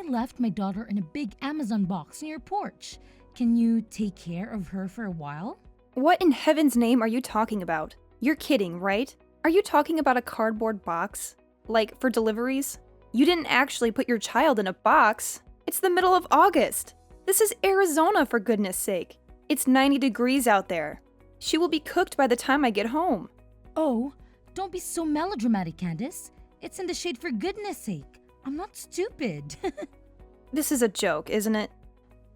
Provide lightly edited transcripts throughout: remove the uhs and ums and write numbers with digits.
I left my daughter in a big Amazon box near your porch. Can you take care of her for a while? What in heaven's name are you talking about? You're kidding, right? Are you talking about a cardboard box? Like, for deliveries? You didn't actually put your child in a box. It's the middle of August. This is Arizona, for goodness sake. It's 90 degrees out there. She will be cooked by the time I get home. Oh, don't be so melodramatic, Candace. It's in the shade for goodness sake. I'm not stupid. This is a joke, isn't it?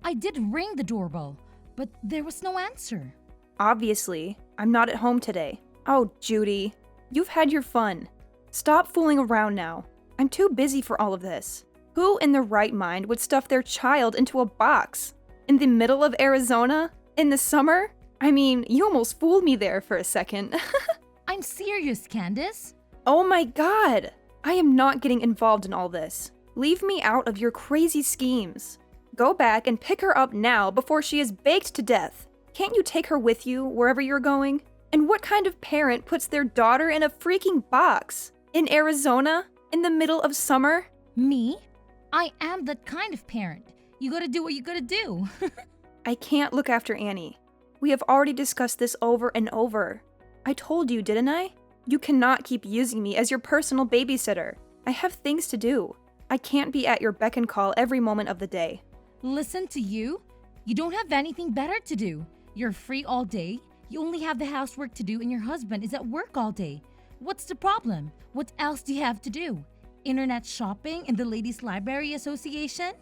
I did ring the doorbell, but there was no answer. Obviously, I'm not at home today. Oh, Judy, you've had your fun. Stop fooling around now. I'm too busy for all of this. Who in their right mind would stuff their child into a box? In the middle of Arizona? In the summer? I mean, you almost fooled me there for a second. I'm serious, Candace. Oh my god! I am not getting involved in all this. Leave me out of your crazy schemes. Go back and pick her up now before she is baked to death. Can't you take her with you wherever you're going? And what kind of parent puts their daughter in a freaking box? In Arizona? In the middle of summer? Me? I am that kind of parent. You gotta do what you gotta do. I can't look after Annie. We have already discussed this over and over. I told you, didn't I? You cannot keep using me as your personal babysitter. I have things to do. I can't be at your beck and call every moment of the day. Listen to you. You don't have anything better to do. You're free all day. You only have the housework to do and your husband is at work all day. What's the problem? What else do you have to do? Internet shopping in the Ladies Library Association?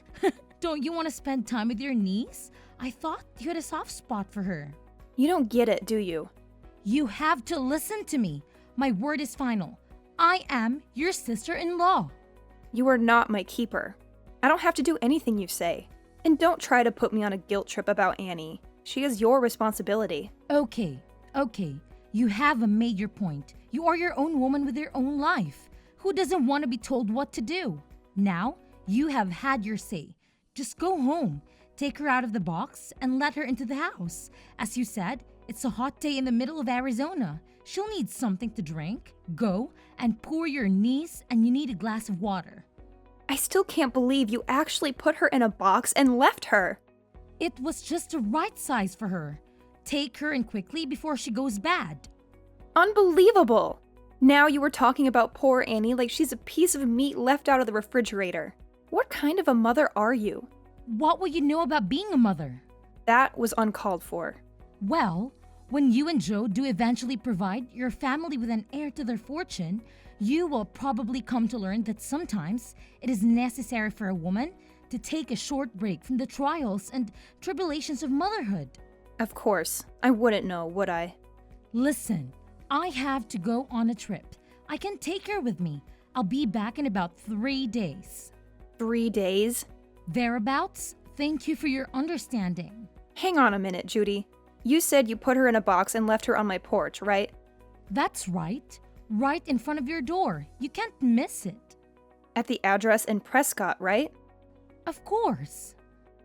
Don't you want to spend time with your niece? I thought you had a soft spot for her. You don't get it, do you? You have to listen to me. My word is final. I am your sister-in-law. You are not my keeper. I don't have to do anything you say. And don't try to put me on a guilt trip about Annie. She is your responsibility. Okay. You have made your point. You are your own woman with your own life. Who doesn't want to be told what to do? Now, you have had your say. Just go home. Take her out of the box and let her into the house. As you said, it's a hot day in the middle of Arizona. She'll need something to drink. Go and pour your niece and you need a glass of water. I still can't believe you actually put her in a box and left her. It was just the right size for her. Take her in quickly before she goes bad. Unbelievable! Now you were talking about poor Annie like she's a piece of meat left out of the refrigerator. What kind of a mother are you? What will you know about being a mother? That was uncalled for. Well, when you and Joe do eventually provide your family with an heir to their fortune, you will probably come to learn that sometimes it is necessary for a woman to take a short break from the trials and tribulations of motherhood. Of course. I wouldn't know, would I? Listen, I have to go on a trip. I can take her with me. I'll be back in about 3 days. 3 days? Thereabouts. Thank you for your understanding. Hang on a minute, Judy. You said you put her in a box and left her on my porch, right? That's right. Right in front of your door. You can't miss it. At the address in Prescott, right? Of course.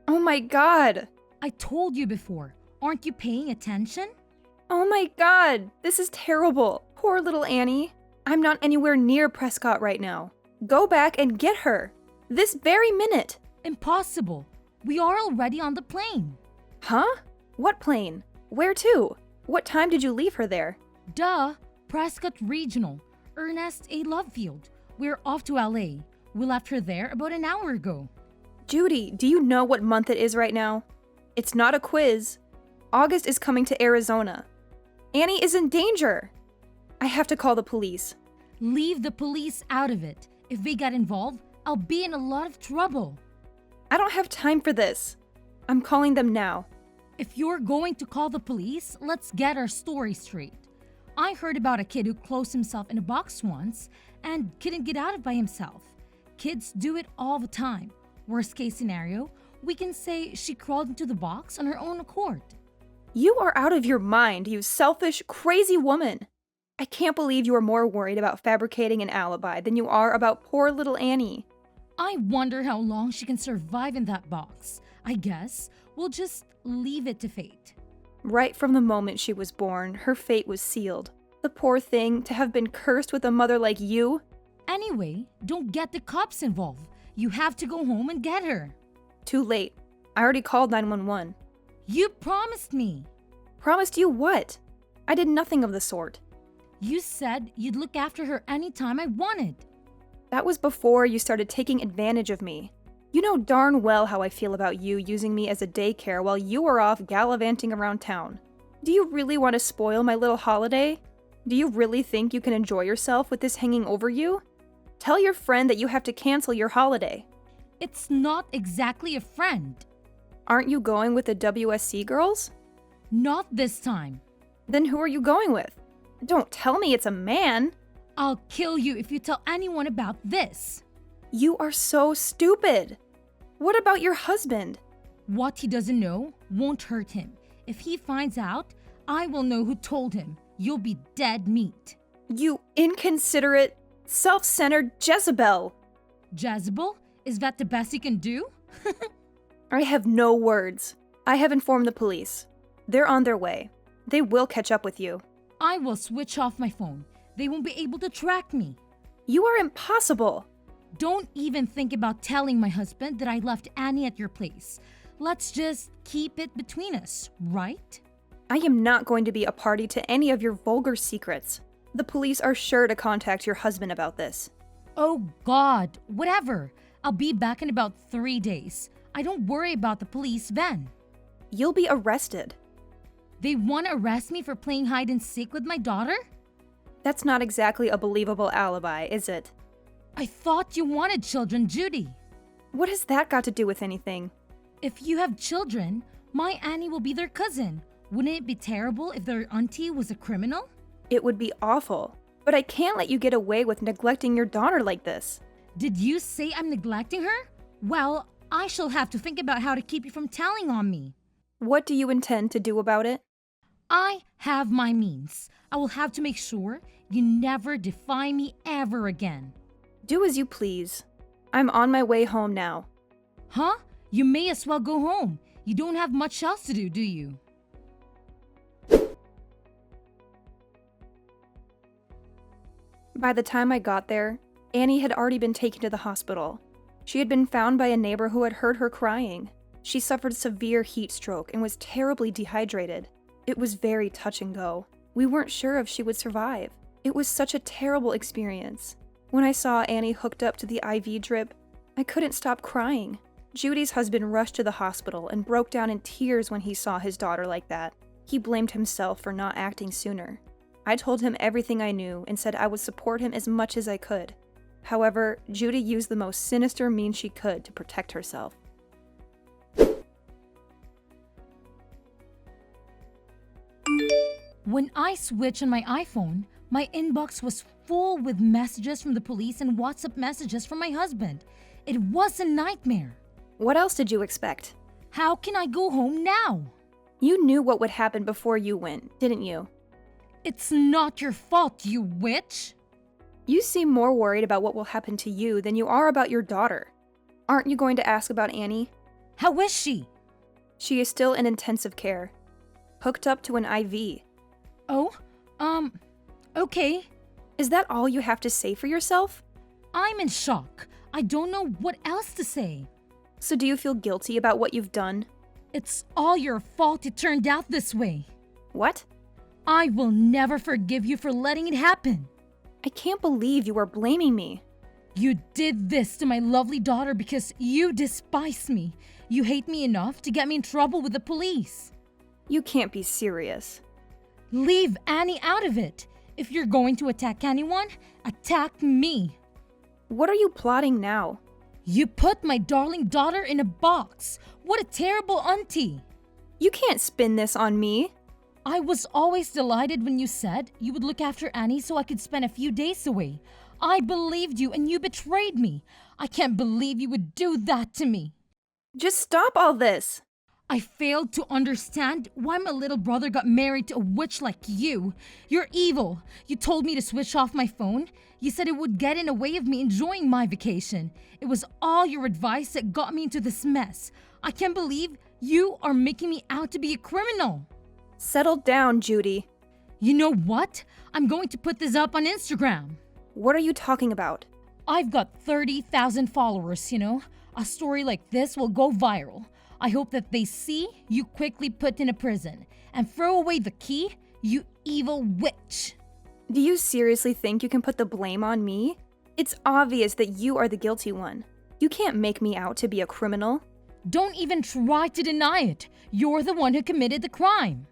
Oh my god! I told you before. Aren't you paying attention? Oh my god! This is terrible. Poor little Annie. I'm not anywhere near Prescott right now. Go back and get her. This very minute. Impossible. We are already on the plane. Huh? What plane? Where to? What time did you leave her there? Duh. Prescott Regional. Ernest A. Lovefield. We're off to LA. We left her there about an hour ago. Judy, do you know what month it is right now? It's not a quiz. August is coming to Arizona. Annie is in danger. I have to call the police. Leave the police out of it. If they get involved, I'll be in a lot of trouble. I don't have time for this. I'm calling them now. If you're going to call the police, let's get our story straight. I heard about a kid who closed himself in a box once and couldn't get out of by himself. Kids do it all the time. Worst case scenario, we can say she crawled into the box on her own accord. You are out of your mind, you selfish, crazy woman. I can't believe you are more worried about fabricating an alibi than you are about poor little Annie. I wonder how long she can survive in that box. I guess we'll just leave it to fate. Right from the moment she was born, her fate was sealed. The poor thing, to have been cursed with a mother like you. Anyway, don't get the cops involved. You have to go home and get her. Too late. I already called 911. You promised me. Promised you what? I did nothing of the sort. You said you'd look after her anytime I wanted. That was before you started taking advantage of me. You know darn well how I feel about you using me as a daycare while you are off gallivanting around town. Do you really want to spoil my little holiday? Do you really think you can enjoy yourself with this hanging over you? Tell your friend that you have to cancel your holiday. It's not exactly a friend. Aren't you going with the WSC girls? Not this time. Then who are you going with? Don't tell me it's a man. I'll kill you if you tell anyone about this. You are so stupid. What about your husband? What he doesn't know won't hurt him. If he finds out, I will know who told him. You'll be dead meat. You inconsiderate, self-centered Jezebel. Jezebel? Is that the best you can do? I have no words. I have informed the police. They're on their way. They will catch up with you. I will switch off my phone. They won't be able to track me. You are impossible. Don't even think about telling my husband that I left Annie at your place. Let's just keep it between us, right? I am not going to be a party to any of your vulgar secrets. The police are sure to contact your husband about this. Oh God, whatever. I'll be back in about 3 days. I don't worry about the police then. You'll be arrested. They want to arrest me for playing hide and seek with my daughter? That's not exactly a believable alibi, is it? I thought you wanted children, Judy. What has that got to do with anything? If you have children, my Annie will be their cousin. Wouldn't it be terrible if their auntie was a criminal? It would be awful. But I can't let you get away with neglecting your daughter like this. Did you say I'm neglecting her? Well, I shall have to think about how to keep you from telling on me. What do you intend to do about it? I have my means. I will have to make sure you never defy me ever again. Do as you please. I'm on my way home now. Huh? You may as well go home. You don't have much else to do you? By the time I got there, Annie had already been taken to the hospital. She had been found by a neighbor who had heard her crying. She suffered severe heat stroke and was terribly dehydrated. It was very touch and go. We weren't sure if she would survive. It was such a terrible experience. When I saw Annie hooked up to the IV drip, I couldn't stop crying. Judy's husband rushed to the hospital and broke down in tears when he saw his daughter like that. He blamed himself for not acting sooner. I told him everything I knew and said I would support him as much as I could. However, Judy used the most sinister means she could to protect herself. When I switched on my iPhone, my inbox was full with messages from the police and WhatsApp messages from my husband. It was a nightmare. What else did you expect? How can I go home now? You knew what would happen before you went, didn't you? It's not your fault, you witch. You seem more worried about what will happen to you than you are about your daughter. Aren't you going to ask about Annie? How is she? She is still in intensive care. Hooked up to an IV. Oh, okay. Is that all you have to say for yourself? I'm in shock. I don't know what else to say. So do you feel guilty about what you've done? It's all your fault it turned out this way. What? I will never forgive you for letting it happen. I can't believe you are blaming me. You did this to my lovely daughter because you despise me. You hate me enough to get me in trouble with the police. You can't be serious. Leave Annie out of it. If you're going to attack anyone, attack me. What are you plotting now? You put my darling daughter in a box. What a terrible auntie. You can't spin this on me. I was always delighted when you said you would look after Annie so I could spend a few days away. I believed you and you betrayed me. I can't believe you would do that to me. Just stop all this. I failed to understand why my little brother got married to a witch like you. You're evil. You told me to switch off my phone. You said it would get in the way of me enjoying my vacation. It was all your advice that got me into this mess. I can't believe you are making me out to be a criminal. Settle down, Judy. You know what? I'm going to put this up on Instagram. What are you talking about? I've got 30,000 followers, you know? A story like this will go viral. I hope that they see you quickly put in a prison and throw away the key, you evil witch. Do you seriously think you can put the blame on me? It's obvious that you are the guilty one. You can't make me out to be a criminal. Don't even try to deny it. You're the one who committed the crime.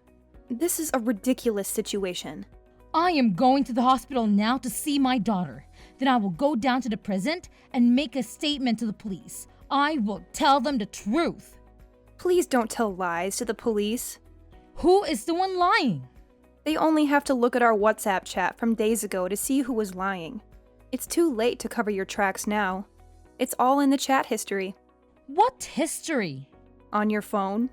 This is a ridiculous situation. I am going to the hospital now to see my daughter. Then I will go down to the prison and make a statement to the police. I will tell them the truth. Please don't tell lies to the police. Who is the one lying? They only have to look at our WhatsApp chat from days ago to see who was lying. It's too late to cover your tracks now. It's all in the chat history. What history? On your phone.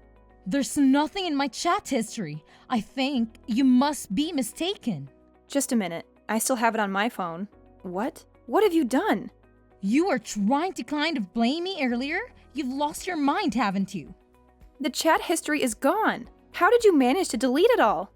There's nothing in my chat history. I think you must be mistaken. Just a minute. I still have it on my phone. What? What have you done? You were trying to kind of blame me earlier? You've lost your mind, haven't you? The chat history is gone. How did you manage to delete it all?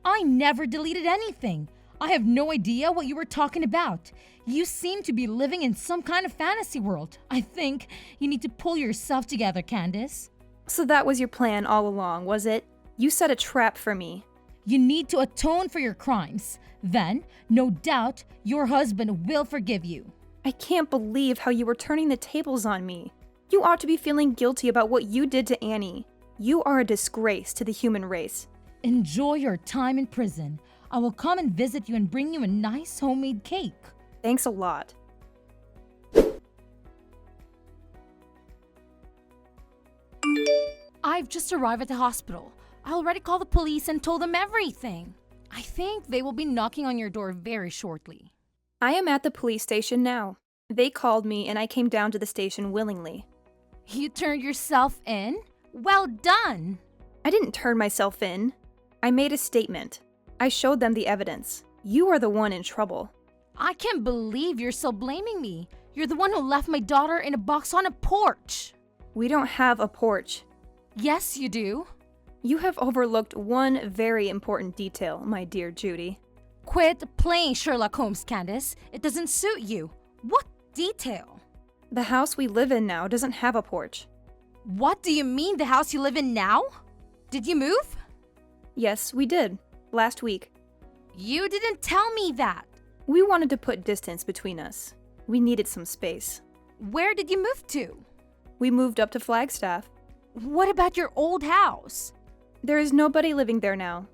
I never deleted anything. I have no idea what you were talking about. You seem to be living in some kind of fantasy world. I think you need to pull yourself together, Candace. So that was your plan all along, was it? You set a trap for me. You need to atone for your crimes. Then, no doubt, your husband will forgive you. I can't believe how you were turning the tables on me. You ought to be feeling guilty about what you did to Annie. You are a disgrace to the human race. Enjoy your time in prison. I will come and visit you and bring you a nice homemade cake. Thanks a lot. I've just arrived at the hospital. I already called the police and told them everything. I think they will be knocking on your door very shortly. I am at the police station now. They called me and I came down to the station willingly. You turned yourself in? Well done! I didn't turn myself in. I made a statement. I showed them the evidence. You are the one in trouble. I can't believe you're still blaming me. You're the one who left my daughter in a box on a porch. We don't have a porch. Yes, you do. You have overlooked one very important detail, my dear Judy. Quit playing Sherlock Holmes, Candace. It doesn't suit you. What detail? The house we live in now doesn't have a porch. What do you mean, the house you live in now? Did you move? Yes, we did. Last week. You didn't tell me that. We wanted to put distance between us. We needed some space. Where did you move to? We moved up to Flagstaff. What about your old house? There is nobody living there now.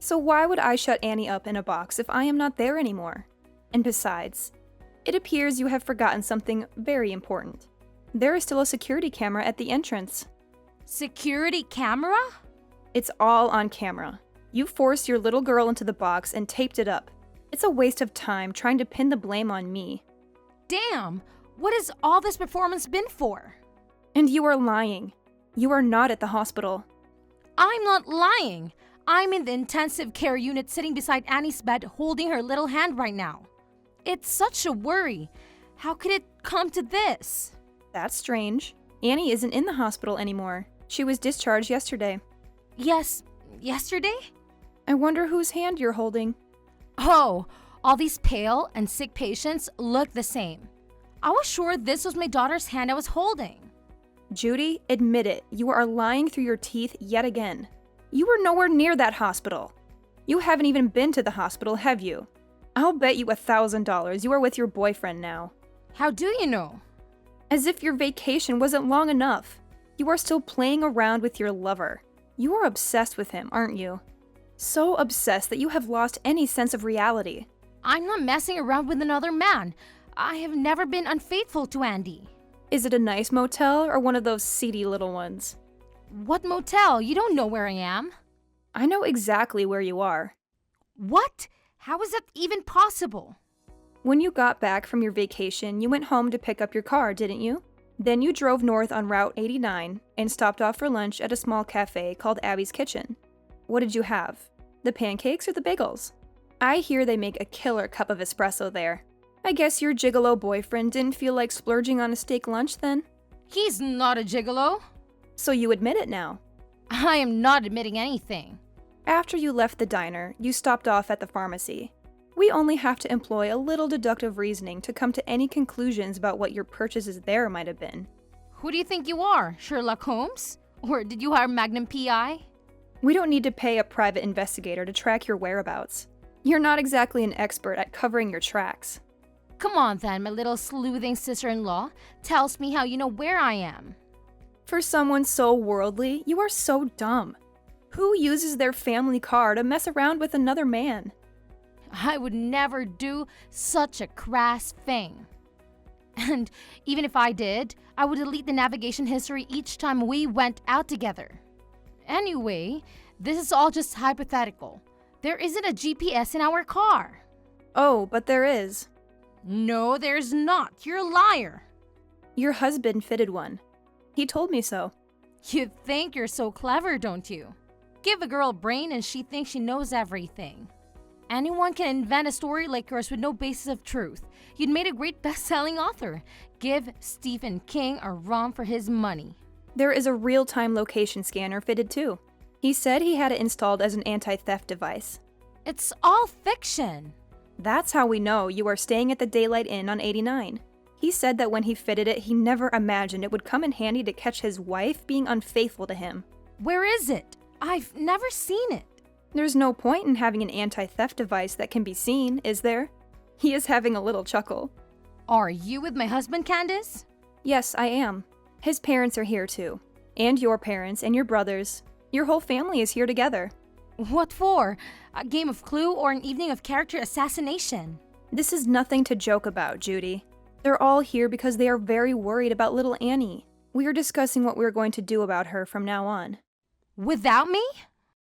So why would I shut Annie up in a box if I am not there anymore? And besides, it appears you have forgotten something very important. There is still a security camera at the entrance. Security camera? It's all on camera. You forced your little girl into the box and taped it up. It's a waste of time trying to pin the blame on me. Damn, what has all this performance been for? And you are lying. You are not at the hospital. I'm not lying. I'm in the intensive care unit sitting beside Annie's bed holding her little hand right now. It's such a worry. How could it come to this? That's strange. Annie isn't in the hospital anymore. She was discharged yesterday. Yes, yesterday? I wonder whose hand you're holding. Oh, all these pale and sick patients look the same. I was sure this was my daughter's hand I was holding. Judy, admit it. You are lying through your teeth yet again. You were nowhere near that hospital. You haven't even been to the hospital, have you? I'll bet you $1,000 you are with your boyfriend now. How do you know? As if your vacation wasn't long enough. You are still playing around with your lover. You are obsessed with him, aren't you? So obsessed that you have lost any sense of reality. I'm not messing around with another man. I have never been unfaithful to Andy. Is it a nice motel or one of those seedy little ones? What motel? You don't know where I am. I know exactly where you are. What? How is that even possible? When you got back from your vacation, you went home to pick up your car, didn't you? Then you drove north on Route 89 and stopped off for lunch at a small cafe called Abby's Kitchen. What did you have? The pancakes or the bagels? I hear they make a killer cup of espresso there. I guess your gigolo boyfriend didn't feel like splurging on a steak lunch then? He's not a gigolo. So you admit it now. I am not admitting anything. After you left the diner, you stopped off at the pharmacy. We only have to employ a little deductive reasoning to come to any conclusions about what your purchases there might have been. Who do you think you are, Sherlock Holmes? Or did you hire Magnum PI? We don't need to pay a private investigator to track your whereabouts. You're not exactly an expert at covering your tracks. Come on then, my little sleuthing sister-in-law. Tells me how you know where I am. For someone so worldly, you are so dumb. Who uses their family car to mess around with another man? I would never do such a crass thing. And even if I did, I would delete the navigation history each time we went out together. Anyway, this is all just hypothetical. There isn't a GPS in our car. Oh, but there is. No, there's not. You're a liar. Your husband fitted one. He told me so. You think you're so clever, don't you? Give a girl a brain and she thinks she knows everything. Anyone can invent a story like yours with no basis of truth. You'd made a great best-selling author. Give Stephen King a run for his money. There is a real-time location scanner fitted too. He said he had it installed as an anti-theft device. It's all fiction. That's how we know you are staying at the Daylight Inn on 89. He said that when he fitted it, he never imagined it would come in handy to catch his wife being unfaithful to him. Where is it? I've never seen it. There's no point in having an anti-theft device that can be seen, is there? He is having a little chuckle. Are you with my husband, Candace? Yes, I am. His parents are here too. And your parents and your brothers. Your whole family is here together. What for? A game of Clue or an evening of character assassination? This is nothing to joke about, Judy. They're all here because they are very worried about little Annie. We are discussing what we're going to do about her from now on. Without me?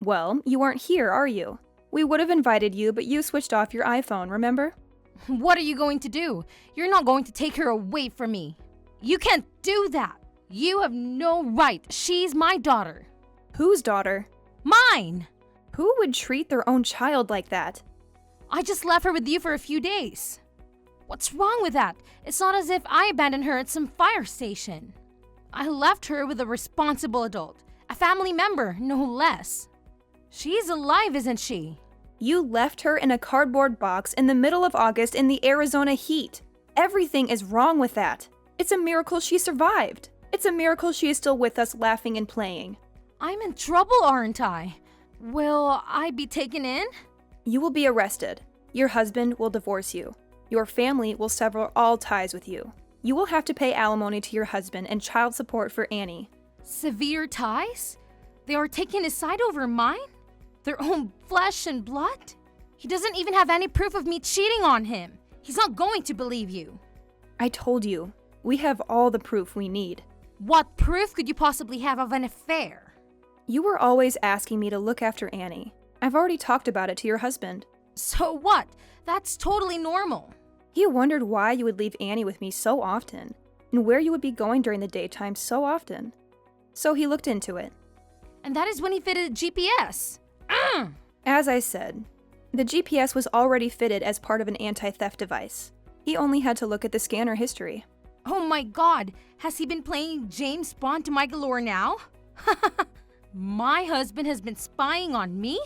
Well, you aren't here, are you? We would have invited you, but you switched off your iPhone, remember? What are you going to do? You're not going to take her away from me. You can't do that. You have no right. She's my daughter. Whose daughter? Mine! Who would treat their own child like that? I just left her with you for a few days. What's wrong with that? It's not as if I abandoned her at some fire station. I left her with a responsible adult, a family member, no less. She's alive, isn't she? You left her in a cardboard box in the middle of August in the Arizona heat. Everything is wrong with that. It's a miracle she survived. It's a miracle she is still with us laughing and playing. I'm in trouble, aren't I? Will I be taken in? You will be arrested. Your husband will divorce you. Your family will sever all ties with you. You will have to pay alimony to your husband and child support for Annie. Severe ties? They are taking his side over mine? Their own flesh and blood? He doesn't even have any proof of me cheating on him. He's not going to believe you. I told you, we have all the proof we need. What proof could you possibly have of an affair? You were always asking me to look after Annie. I've already talked about it to your husband. So what? That's totally normal. He wondered why you would leave Annie with me so often, and where you would be going during the daytime so often. So he looked into it. And that is when he fitted a GPS. As I said, the GPS was already fitted as part of an anti-theft device. He only had to look at the scanner history. Oh my god, has he been playing James Bond to my galore now? My husband has been spying on me?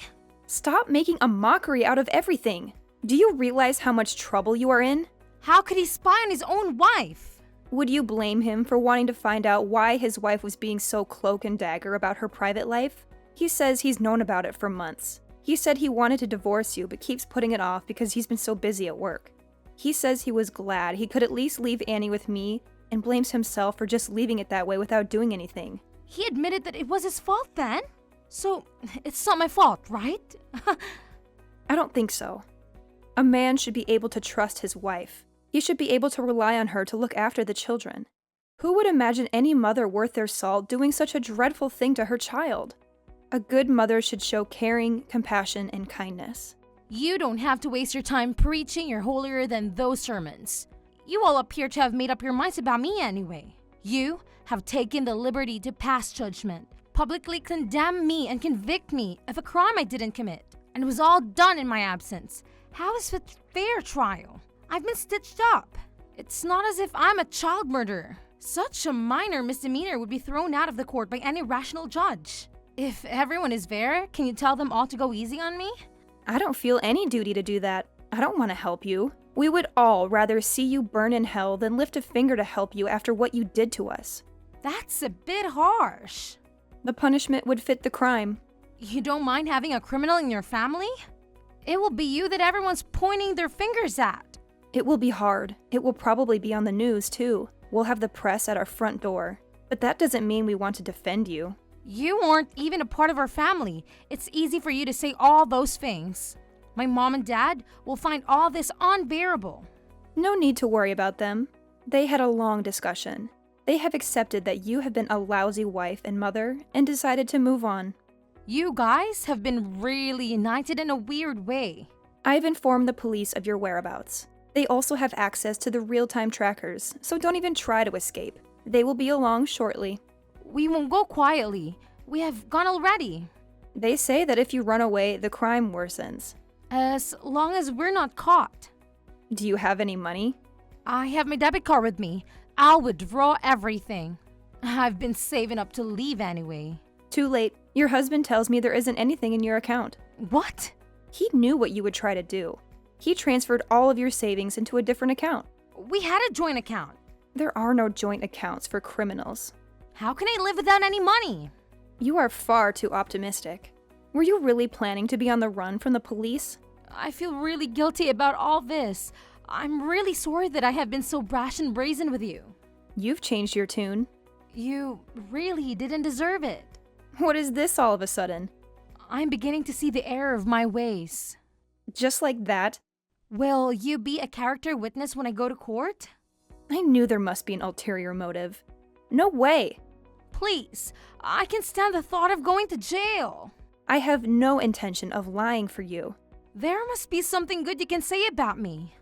Stop making a mockery out of everything. Do you realize how much trouble you are in? How could he spy on his own wife? Would you blame him for wanting to find out why his wife was being so cloak and dagger about her private life? He says he's known about it for months. He said he wanted to divorce you but keeps putting it off because he's been so busy at work. He says he was glad he could at least leave Annie with me and blames himself for just leaving it that way without doing anything. He admitted that it was his fault then? So, it's not my fault, right? I don't think so. A man should be able to trust his wife. He should be able to rely on her to look after the children. Who would imagine any mother worth their salt doing such a dreadful thing to her child? A good mother should show caring, compassion, and kindness. You don't have to waste your time preaching you're holier than those sermons. You all appear to have made up your minds about me anyway. You have taken the liberty to pass judgment, publicly condemn me and convict me of a crime I didn't commit. And it was all done in my absence. How is it fair trial? I've been stitched up. It's not as if I'm a child murderer. Such a minor misdemeanor would be thrown out of the court by any rational judge. If everyone is fair, can you tell them all to go easy on me? I don't feel any duty to do that. I don't want to help you. We would all rather see you burn in hell than lift a finger to help you after what you did to us. That's a bit harsh. The punishment would fit the crime. You don't mind having a criminal in your family? It will be you that everyone's pointing their fingers at. It will be hard. It will probably be on the news, too. We'll have the press at our front door. But that doesn't mean we want to defend you. You aren't even a part of our family. It's easy for you to say all those things. My mom and dad will find all this unbearable. No need to worry about them. They had a long discussion. They have accepted that you have been a lousy wife and mother and decided to move on. You guys have been really united in a weird way. I've informed the police of your whereabouts. They also have access to the real-time trackers, so don't even try to escape. They will be along shortly. We won't go quietly. We have gone already. They say that if you run away, the crime worsens. As long as we're not caught. Do you have any money? I have my debit card with me. I'll withdraw everything. I've been saving up to leave anyway. Too late. Your husband tells me there isn't anything in your account. What? He knew what you would try to do. He transferred all of your savings into a different account. We had a joint account. There are no joint accounts for criminals. How can I live without any money? You are far too optimistic. Were you really planning to be on the run from the police? I feel really guilty about all this. I'm really sorry that I have been so brash and brazen with you. You've changed your tune. You really didn't deserve it. What is this all of a sudden? I'm beginning to see the error of my ways. Just like that? Will you be a character witness when I go to court? I knew there must be an ulterior motive. No way! Please, I can stand the thought of going to jail. I have no intention of lying for you. There must be something good you can say about me.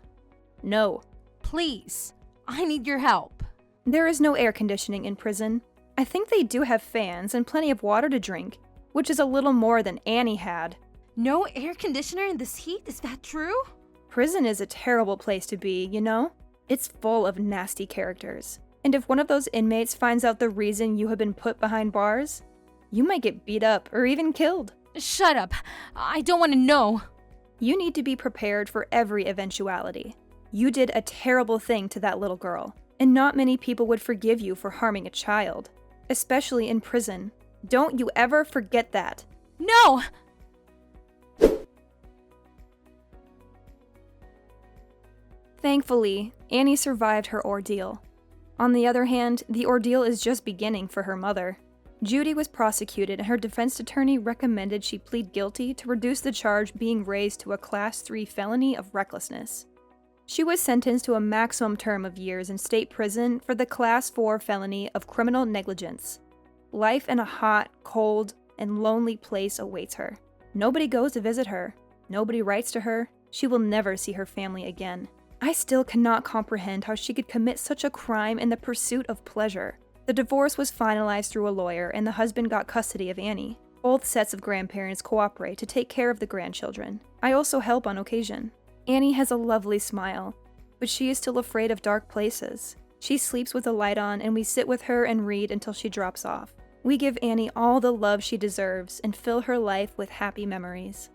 No. Please, I need your help. There is no air conditioning in prison. I think they do have fans and plenty of water to drink, which is a little more than Annie had. No air conditioner in this heat, is that true? Prison is a terrible place to be, you know? It's full of nasty characters. And if one of those inmates finds out the reason you have been put behind bars, you might get beat up or even killed. Shut up. I don't want to know. You need to be prepared for every eventuality. You did a terrible thing to that little girl, and not many people would forgive you for harming a child, especially in prison. Don't you ever forget that. No! Thankfully, Annie survived her ordeal. On the other hand, the ordeal is just beginning for her mother. Judy was prosecuted and her defense attorney recommended she plead guilty to reduce the charge being raised to a Class 3 felony of recklessness. She was sentenced to a maximum term of years in state prison for the Class 4 felony of criminal negligence. Life in a hot, cold, and lonely place awaits her. Nobody goes to visit her. Nobody writes to her. She will never see her family again. I still cannot comprehend how she could commit such a crime in the pursuit of pleasure. The divorce was finalized through a lawyer and the husband got custody of Annie. Both sets of grandparents cooperate to take care of the grandchildren. I also help on occasion. Annie has a lovely smile, but she is still afraid of dark places. She sleeps with a light on and we sit with her and read until she drops off. We give Annie all the love she deserves and fill her life with happy memories.